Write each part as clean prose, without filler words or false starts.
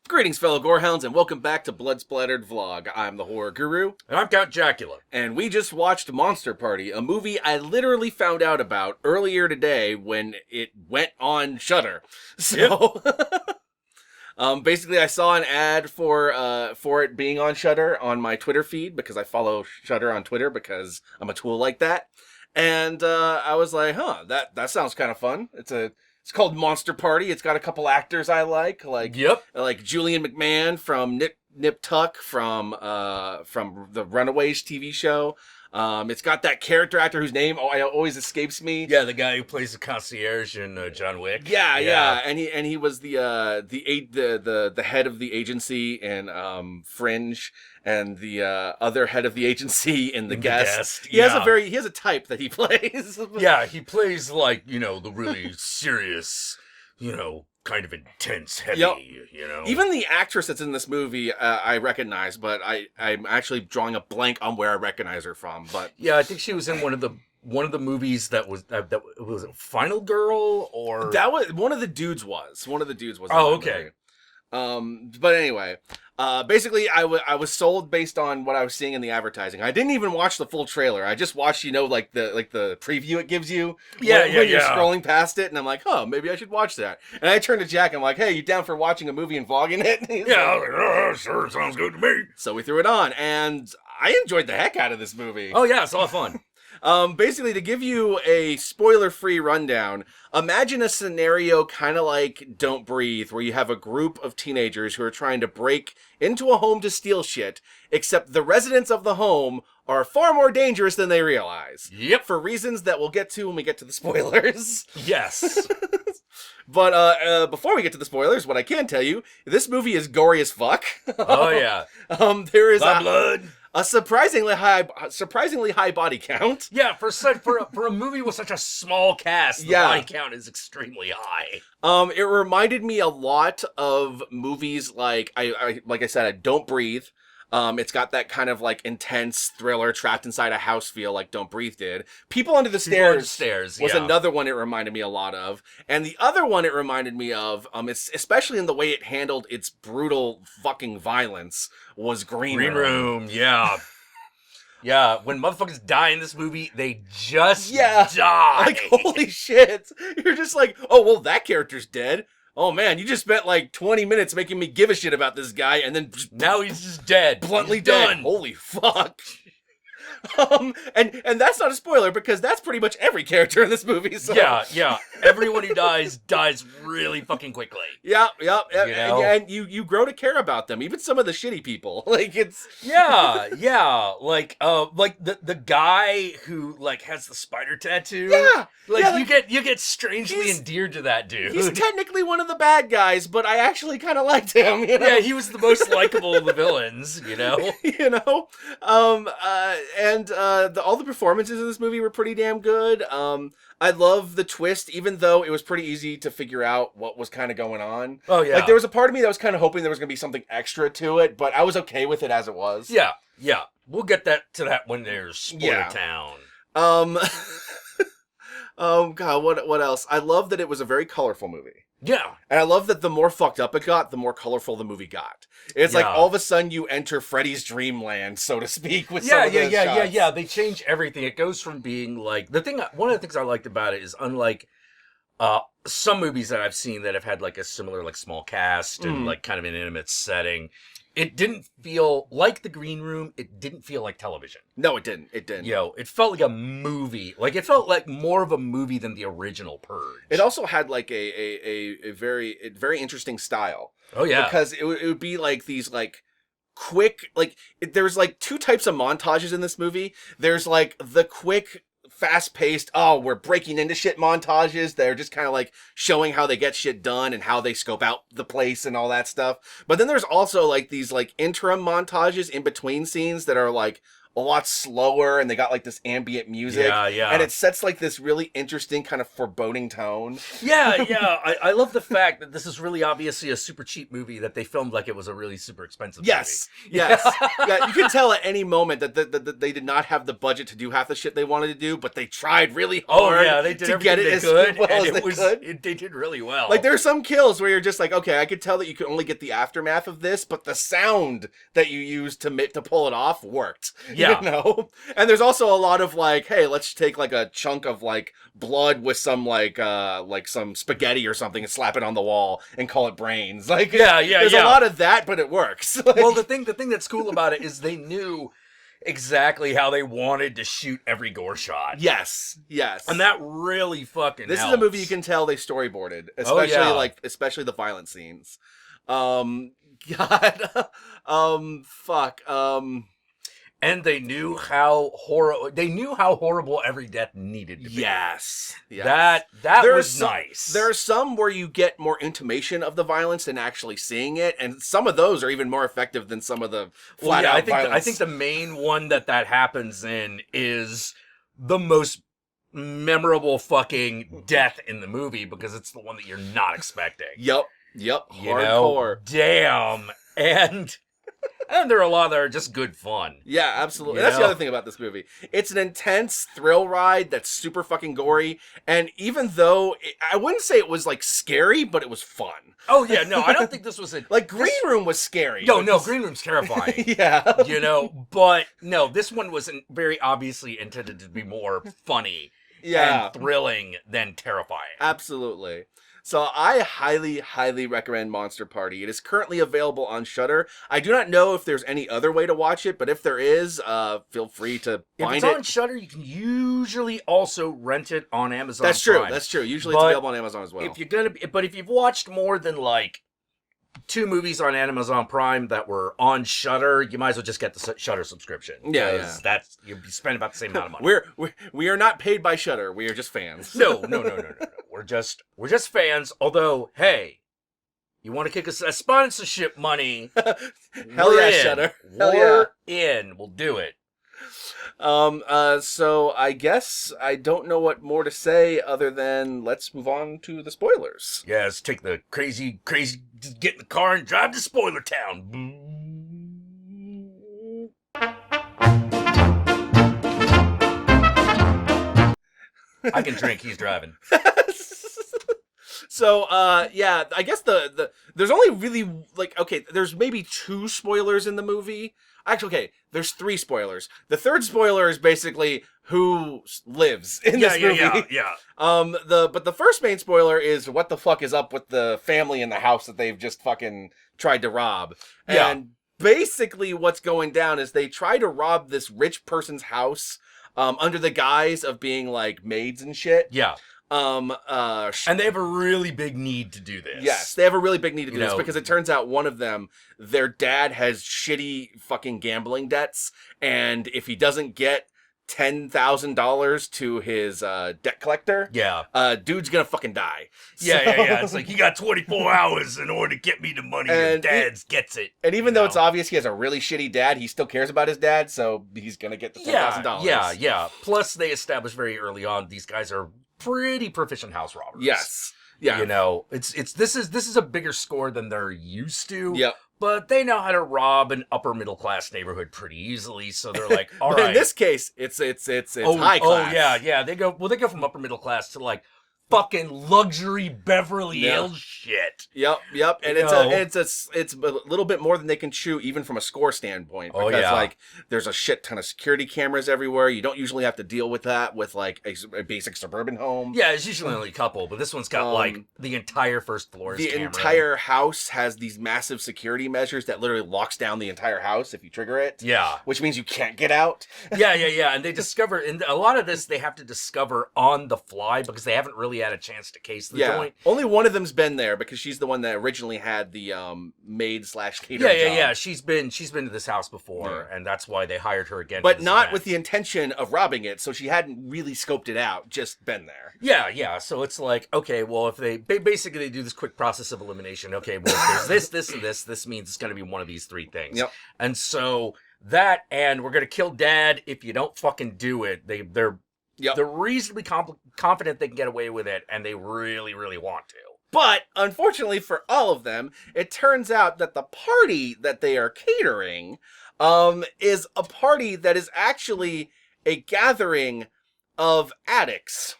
Greetings, fellow gorehounds, and welcome back to Blood Splattered Vlog. I'm the Horror Guru. And I'm Count Jackula. And we just watched Monster Party, a movie I literally found out about earlier today when it went on Shudder. So, basically I saw an ad for it being on Shudder on my Twitter feed, because I follow Shudder on Twitter because I'm a tool like that. And I was like, that sounds kind of fun. It's called Monster Party. It's got a couple actors I like Julian McMahon from Nip Tuck from the Runaways TV show. It's got that character actor whose name always escapes me. Yeah, the guy who plays the concierge in John Wick. Yeah, and he was the head of the agency in Fringe, and the other head of the agency in The Guest. He has a type that he plays. Yeah, he plays the really serious, kind of intense, heavy, Even the actress that's in this movie, I recognize, but I'm actually drawing a blank on where I recognize her from. But yeah, I think she was in one of the movies that was it Final Girl or that was one of the dudes was. Oh, okay. But anyway, basically I was sold based on what I was seeing in the advertising. I didn't even watch the full trailer. I just watched, the preview it gives you. When you're scrolling past it, and I'm like, maybe I should watch that. And I turned to Jack, and I'm like, hey, you down for watching a movie and vlogging it? I was like, sure, sounds good to me. So we threw it on, and I enjoyed the heck out of this movie. Oh yeah, it's a lot of fun. Basically, to give you a spoiler-free rundown, imagine a scenario kind of like Don't Breathe, where you have a group of teenagers who are trying to break into a home to steal shit, except the residents of the home are far more dangerous than they realize. Yep. For reasons that we'll get to when we get to the spoilers. Yes. But before we get to the spoilers, what I can tell you, this movie is gory as fuck. Oh, yeah. There is blood. A surprisingly high body count. Yeah, for a movie with such a small cast, the body count is extremely high. It reminded me a lot of movies like I said, Don't Breathe. It's got that kind of intense thriller trapped inside a house feel like Don't Breathe did. People Under the Stairs was another one it reminded me a lot of. And the other one it reminded me of, it's especially in the way it handled its brutal fucking violence, was Green Room. Yeah. Yeah, when motherfuckers die in this movie, they just die. Like, holy shit. You're just like, oh, well, that character's dead. Oh man, you just spent 20 minutes making me give a shit about this guy, and then now he's just dead. Bluntly dead. Done. Holy fuck. And that's not a spoiler, because that's pretty much every character in this movie. So. Yeah. Everyone who dies really fucking quickly. Yeah. And you grow to care about them, even some of the shitty people. It's Yeah. The guy who has the spider tattoo. Yeah. You get strangely endeared to that dude. He's technically one of the bad guys, but I actually kind of liked him. Yeah, he was the most likable of the villains. And all the performances in this movie were pretty damn good. I love the twist, even though it was pretty easy to figure out what was kind of going on. Oh, yeah. There was a part of me that was kind of hoping there was going to be something extra to it, but I was okay with it as it was. Yeah. We'll get to that when there's Spoiler Town. Oh, God, what else? I love that it was a very colorful movie. Yeah. And I love that the more fucked up it got, the more colorful the movie got. It's like all of a sudden you enter Freddy's dreamland, so to speak, with some of the shots. Yeah. They change everything. It goes from being one of the things I liked about it is, unlike some movies that I've seen that have had a similar small cast and kind of an intimate setting, it didn't feel like The Green Room. It didn't feel like television. No, it didn't. It felt like a movie. It felt like more of a movie than the original Purge. It also had a very interesting style. Oh yeah, because it would be these quick there's two types of montages in this movie. There's the quick, fast-paced, we're breaking into shit montages. They're just kind of showing how they get shit done and how they scope out the place and all that stuff. But then there's also these interim montages in between scenes that are a lot slower, and they got like this ambient music. Yeah. And it sets like this really interesting kind of foreboding tone. Yeah. I love the fact that this is really obviously a super cheap movie that they filmed like it was a really super expensive movie. Yes. Yeah, you can tell at any moment that they did not have the budget to do half the shit they wanted to do, but they tried really hard they did to get it as good, well and as they could. They did really well. Like, there are some kills where you're just like, okay, I could tell that you could only get the aftermath of this, but the sound that you used to pull it off worked. Yeah. You know? And there's also a lot of like, hey, let's take like a chunk of like blood with some like some spaghetti or something and slap it on the wall and call it brains. Like, there's a lot of that, but it works. Like, well, the thing that's cool about it is they knew exactly how they wanted to shoot every gore shot. Yes. And that really fucking This helps. is a movie you can tell they storyboarded, especially the violent scenes. And they knew how horrible every death needed to be. Yes. That was nice. There are some where you get more intimation of the violence than actually seeing it, and some of those are even more effective than some of the flat out violence. I think the main one that happens in is the most memorable fucking death in the movie, because it's the one that you're not expecting. Yep. Hardcore. Damn. And there are a lot that are just good fun. Yeah, absolutely. That's the other thing about this movie. It's an intense thrill ride that's super fucking gory. And even though I wouldn't say it was like scary, but it was fun. Oh yeah, no, I don't think this was like Green Room was scary. No, Green Room's terrifying. Yeah. But no, this one wasn't very obviously intended to be more funny and thrilling than terrifying. Absolutely. So I highly, highly recommend Monster Party. It is currently available on Shudder. I do not know if there's any other way to watch it, but if there is, feel free to find it. If it's on Shudder, you can usually also rent it on Amazon That's true. Prime. That's true. Usually it's available on Amazon as well. If you've watched more than like 2 movies on Amazon Prime that were on Shudder, you might as well just get the Shudder subscription. Yeah. That's you'll be spending about the same amount of money. We are not paid by Shudder. We are just fans. No. We're just fans. Although, hey, you want to kick us a sponsorship money? Hell yeah, Shudder. We're in. We'll do it. So I guess I don't know what more to say other than let's move on to the spoilers. Yeah, let's take the crazy, get in the car and drive to Spoiler Town. I can drink, he's driving. So, I guess there's only really, there's maybe 2 spoilers in the movie. Actually, okay, there's 3 spoilers. The third spoiler is basically who lives in this movie. Yeah. But the first main spoiler is what the fuck is up with the family in the house that they've just fucking tried to rob. Yeah. And basically what's going down is they try to rob this rich person's house, under the guise of being like maids and shit. Yeah. And they have a really big need to do this. Yes, they have a really big need to do this because it turns out one of them, their dad has shitty fucking gambling debts, and if he doesn't get $10,000 to his debt collector, dude's gonna fucking die. Yeah. It's like, you got 24 hours in order to get me the money, and Dad's gets it. And even though it's obvious he has a really shitty dad, he still cares about his dad, so he's gonna get the $10,000. Yeah. Plus, they established very early on these guys are pretty proficient house robbers. Yes. Yeah. This is a bigger score than they're used to. Yep. But they know how to rob an upper middle class neighborhood pretty easily, so they're like, all right. In this case, it's high class. Oh yeah. They go from upper middle class to like fucking luxury Beverly Hills shit. Yep. And it's a little bit more than they can chew, even from a score standpoint. Because there's a shit ton of security cameras everywhere. You don't usually have to deal with that with like a basic suburban home. Yeah, it's usually only a couple, but this one's got like the entire first floor. The entire house has these massive security measures that literally locks down the entire house if you trigger it. Yeah. Which means you can't get out. Yeah. And they discover, and a lot of this they have to discover on the fly because they haven't really had a chance to case the joint. Only one of them's been there because she's the one that originally had the maid/caterer job. Yeah. She's been to this house before, and that's why they hired her again. But not with the intention of robbing it, so she hadn't really scoped it out, just been there. Yeah. So it's like, okay, well, if they basically do this quick process of elimination, okay, well, if there's this, and this means it's going to be one of these 3 things. Yep. And so That, and we're gonna kill Dad if you don't fucking do it. They're reasonably confident they can get away with it, and they really, really want to. But, unfortunately for all of them, it turns out that the party that they are catering is a party that is actually a gathering of addicts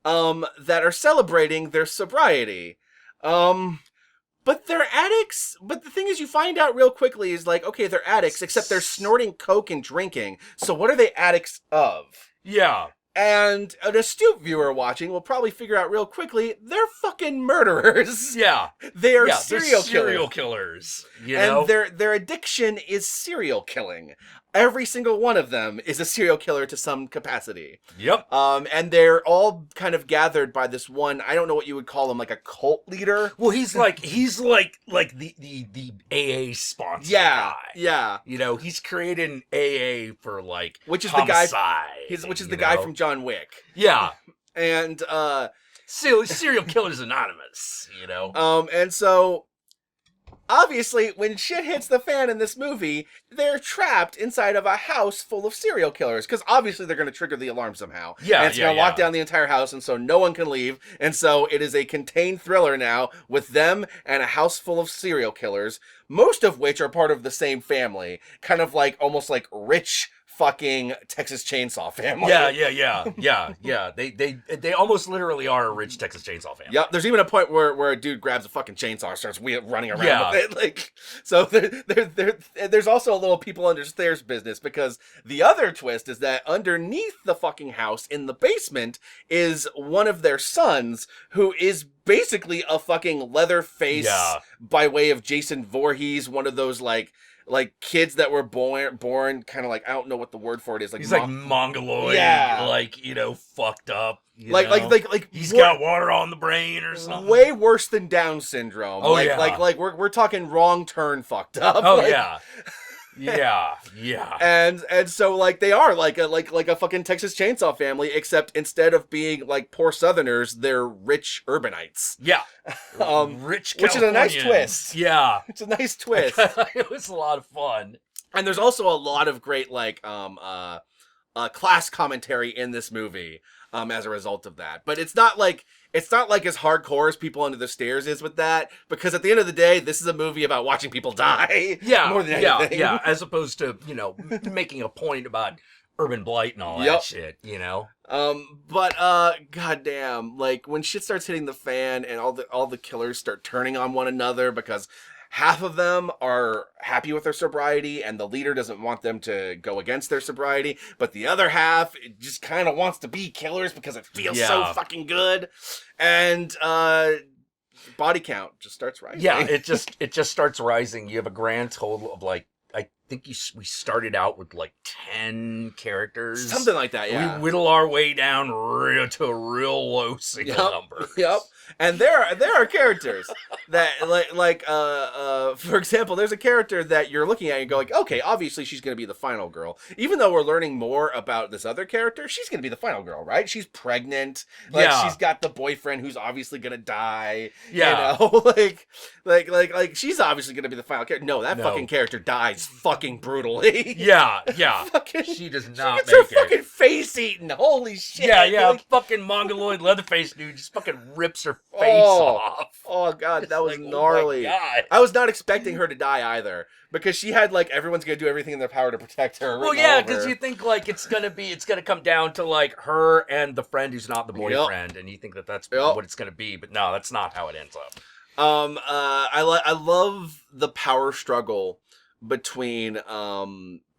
that are celebrating their sobriety. But they're addicts, but the thing is you find out real quickly is like, okay, they're addicts, except they're snorting coke and drinking. So what are they addicts of? Yeah. And an astute viewer watching will probably figure out real quickly, they're fucking murderers. Yeah. They are serial killers. You know? And their addiction is serial killing. Every single one of them is a serial killer to some capacity. Yep. And they're all kind of gathered by this one, I don't know what you would call him, like a cult leader. Well, he's like the AA sponsor guy. Yeah. You know, he's created an AA for like which is homicide, which is the guy from John Wick. Yeah. And Serial Killers Anonymous, you know. And so obviously, when shit hits the fan in this movie, they're trapped inside of a house full of serial killers. Because obviously they're going to trigger the alarm somehow. Yeah, and it's going to lock down the entire house, and so no one can leave. And so it is a contained thriller now with them and a house full of serial killers, most of which are part of the same family. Kind of like, almost like rich fucking Texas Chainsaw family. Yeah. They almost literally are a rich Texas Chainsaw family. Yeah, there's even a point where a dude grabs a fucking chainsaw and starts running around with it. Like, so there's also a little people under stairs business, because the other twist is that underneath the fucking house in the basement is one of their sons, who is basically a fucking Leatherface by way of Jason Voorhees, one of those like kids that were born kind of like, I don't know what the word for it is. Like he's like mongoloid, like, you know, fucked up. Like he's got water on the brain or something. Way worse than Down syndrome. Oh, like we're talking wrong turn fucked up. Oh like, yeah. And so like they are like a fucking Texas Chainsaw family, except instead of being like poor Southerners, they're rich urbanites. Yeah. Rich Californians. Which is a nice twist. Yeah. It's a nice twist. It was a lot of fun. And there's also a lot of great like class commentary in this movie as a result of that. But it's not like as hardcore as People Under the Stairs is with that, because at the end of the day, this is a movie about watching people die. Yeah, more than anything. Yeah, as opposed to, you know, making a point about urban blight and all that shit, you know. But goddamn, like when shit starts hitting the fan and all the killers start turning on one another because half of them are happy with their sobriety and the leader doesn't want them to go against their sobriety, but the other half just kind of wants to be killers because it feels so fucking good. And body count just starts rising. Yeah, it just starts rising. You have a grand total of like, I think we started out with like 10 characters. Something like that, yeah. We whittle our way down to a real low single number. Yep. And there are characters that like for example, there's a character that you're looking at and go like, okay, obviously she's going to be the final girl. Even though we're learning more about this other character, she's going to be the final girl, right? She's pregnant. Like she's got the boyfriend who's obviously going to die. Yeah. You know, like she's obviously going to be the final character. No, that fucking character dies fucking brutally. Yeah. Fucking, she does not she gets make her it. fucking face eaten. Holy shit. Yeah. Like, fucking mongoloid Leatherface dude just fucking rips her face off. Oh god, that was gnarly. Oh my God. I was not expecting her to die either, because she had like everyone's gonna do everything in their power to protect her. Well, yeah, because you think like it's gonna come down to like her and the friend who's not the boyfriend, and you think that's what it's gonna be, but no, that's not how it ends up. I love the power struggle between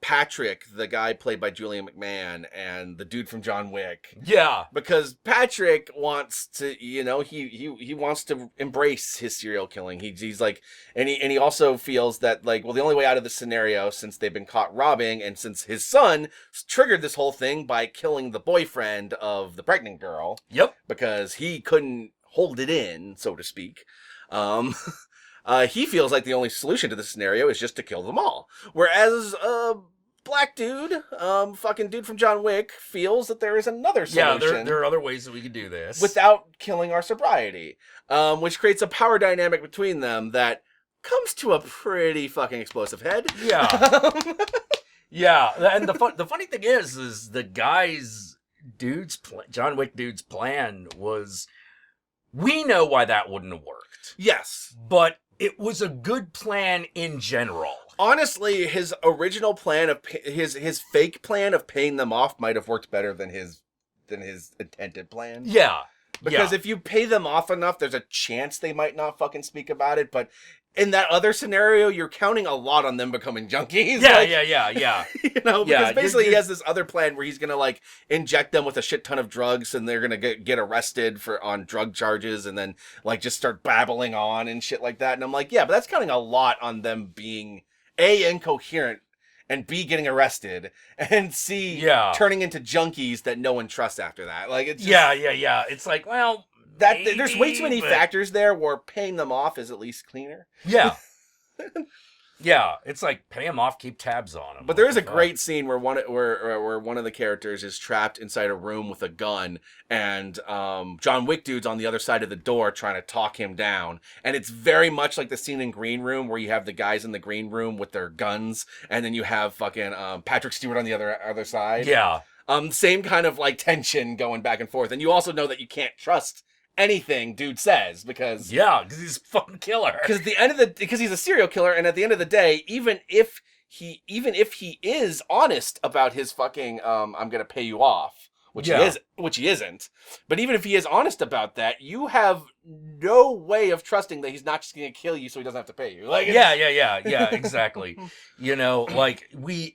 Patrick, the guy played by Julian McMahon, and the dude from John Wick. Yeah. Because Patrick wants to, you know, he wants to embrace his serial killing. He's like, and he also feels that like, well, the only way out of this scenario, since they've been caught robbing, and since his son triggered this whole thing by killing the boyfriend of the pregnant girl. Yep. Because he couldn't hold it in, so to speak. He feels like the only solution to this scenario is just to kill them all. Whereas, black dude, fucking dude from John Wick, feels that there is another solution. Yeah, there are other ways that we could do this. Without killing our sobriety. Which creates a power dynamic between them that comes to a pretty fucking explosive head. Yeah. Yeah, and the funny thing is the John Wick dude's plan was, we know why that wouldn't have worked. Yes. But it was a good plan in general. Honestly, his original plan of his fake plan of paying them off might have worked better than his intended plan. Yeah. Because if you pay them off enough, there's a chance they might not fucking speak about it, but in that other scenario, you're counting a lot on them becoming junkies. Yeah. You know, because basically he has this other plan where he's gonna like inject them with a shit ton of drugs, and they're gonna get arrested on drug charges, and then like just start babbling on and shit like that. And I'm like, yeah, but that's counting a lot on them being A, incoherent, and B, getting arrested, and C, turning into junkies that no one trusts after that. Like, it's just, yeah. It's like, well, maybe, there's way too many factors there where paying them off is at least cleaner. Yeah. Yeah, it's like, pay them off, keep tabs on them. But there is a great scene where one of the characters is trapped inside a room with a gun, and John Wick dude's on the other side of the door trying to talk him down. And it's very much like the scene in Green Room where you have the guys in the green room with their guns, and then you have fucking Patrick Stewart on the other side. Yeah. Same kind of like tension going back and forth. And you also know that you can't trust anything dude says because he's a fucking killer. Because he's a serial killer, and at the end of the day, even if he is honest about his fucking I'm gonna pay you off, which he isn't, but even if he is honest about that, you have no way of trusting that he's not just gonna kill you so he doesn't have to pay you. Like, exactly. You know, like we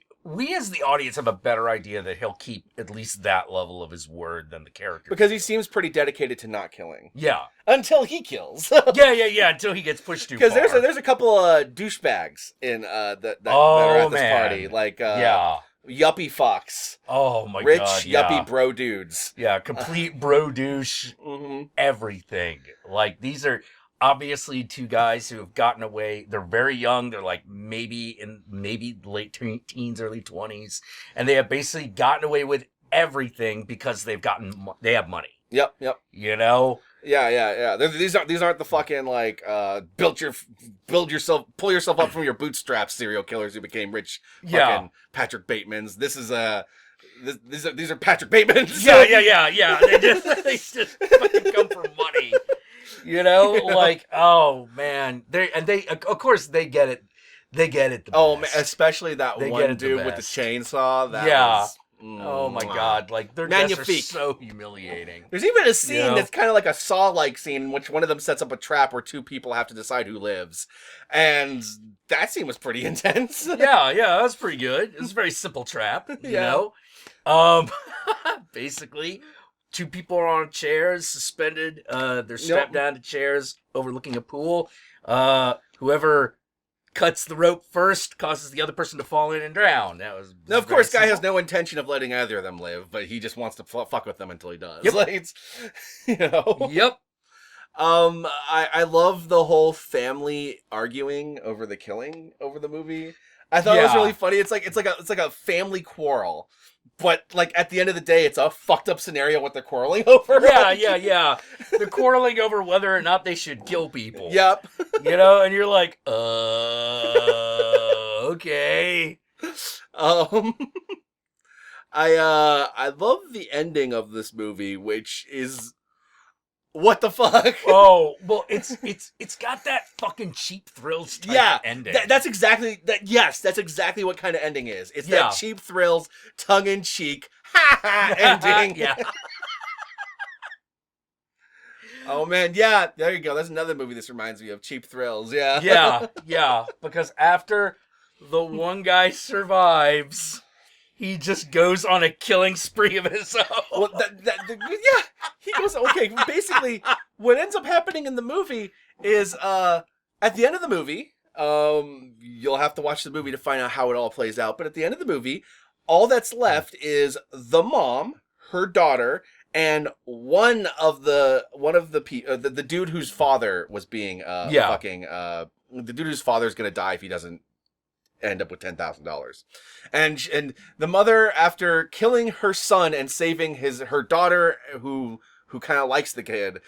as the audience have a better idea that he'll keep at least that level of his word than the character. Because he seems pretty dedicated to not killing. Yeah. Until he kills. yeah, until he gets pushed too far. Because there's a couple of douchebags in that are at this party. Like, Yuppie Fox. Oh my Rich, god. Rich, yuppie bro dudes. Yeah, complete bro douche. Everything. Like, these are obviously two guys who have gotten away. They're very young. They're like maybe late teens, early 20s, and they have basically gotten away with everything because they have money. Yep. You know. Yeah. These aren't the fucking like pull yourself up from your bootstraps serial killers who became rich. Fucking Patrick Batemans. These are Patrick Batemans. Yeah. They just fucking come for money. You know, like, oh man, they of course they get it. They get it. Man, especially that one dude with the chainsaw. Oh my god, like their deaths are so humiliating. There's even a scene that's kind of like a Saw-like scene in which one of them sets up a trap where two people have to decide who lives, and that scene was pretty intense. yeah, that was pretty good. It was a very simple trap, you know. Basically, two people are on chairs, suspended. They're strapped down to chairs overlooking a pool. Whoever cuts the rope first causes the other person to fall in and drown. That was now, of course, guy has no intention of letting either of them live, but he just wants to fuck with them until he does. Yep. Like, it's, Yep. I love the whole family arguing over the killing over the movie. I thought it was really funny. It's like a family quarrel, but like at the end of the day, it's a fucked up scenario what they're quarreling over. Yeah. They're quarreling over whether or not they should kill people. Yep. You know, and you're like, okay. I love the ending of this movie, which is what the fuck? Oh, well, it's got that fucking Cheap Thrills type of ending. That's exactly that. Yes, that's exactly what kind of ending is. It's that Cheap Thrills, tongue in cheek, ending. Yeah. Oh man, yeah. There you go. That's another movie this reminds me of. Cheap Thrills. Yeah. Because after the one guy survives, he just goes on a killing spree of his own. Well, he goes, okay, basically, what ends up happening in the movie is, at the end of the movie, you'll have to watch the movie to find out how it all plays out, but at the end of the movie, all that's left is the mom, her daughter, and the dude whose father was being, the dude whose father's gonna die if he doesn't end up with $10,000. And the mother, after killing her son and saving her daughter, who kind of likes the kid,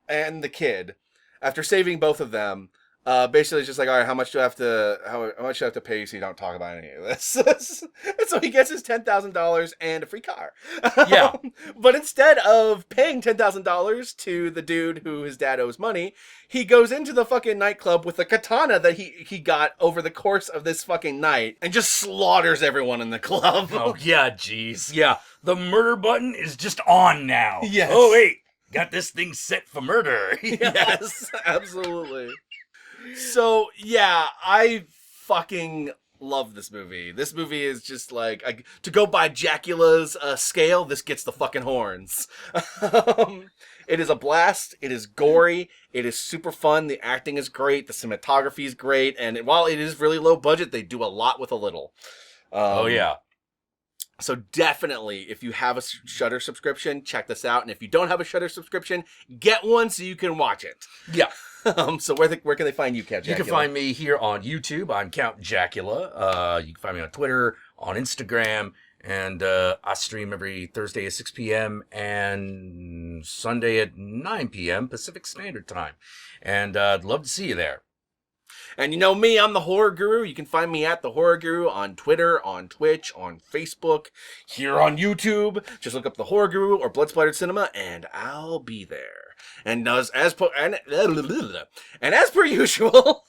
and the kid, after saving both of them, Basically, it's just like, all right, how much do I have to pay you so you don't talk about any of this? And so he gets his $10,000 and a free car. Yeah. But instead of paying $10,000 to the dude who his dad owes money, he goes into the fucking nightclub with a katana that he got over the course of this fucking night and just slaughters everyone in the club. Oh, yeah, jeez. Yeah, the murder button is just on now. Yes. Oh, wait. Got this thing set for murder. Yes, absolutely. So, yeah, I fucking love this movie. This movie is just like, to go by Jackula's scale, this gets the fucking horns. It is a blast. It is gory. It is super fun. The acting is great. The cinematography is great. And while it is really low budget, they do a lot with a little. Oh, yeah. So definitely, if you have a Shudder subscription, check this out. And if you don't have a Shudder subscription, get one so you can watch it. Yeah. So where can they find you, Count Jackula? You can find me here on YouTube. I'm Count Jackula. You can find me on Twitter, on Instagram, and I stream every Thursday at 6 p.m. and Sunday at 9 p.m. Pacific Standard Time. And I'd love to see you there. And you know me, I'm the Horror Guru. You can find me at the Horror Guru on Twitter, on Twitch, on Facebook, here on YouTube. Just look up the Horror Guru or Blood Splattered Cinema, and I'll be there. And as per usual,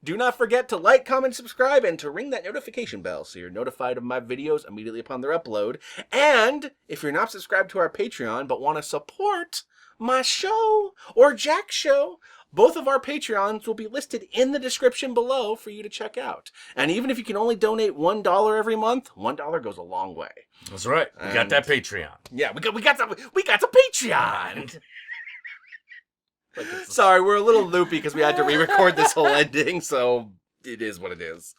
do not forget to like, comment, subscribe, and to ring that notification bell so you're notified of my videos immediately upon their upload. And if you're not subscribed to our Patreon but want to support my show or Jack's show, both of our Patreons will be listed in the description below for you to check out. And even if you can only donate $1 every month, $1 goes a long way. That's right. We got that Patreon. Yeah, we got the Patreon. Sorry, we're a little loopy because we had to re-record this whole ending, so it is what it is.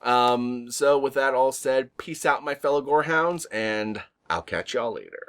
So with that all said, peace out, my fellow gorehounds, and I'll catch y'all later.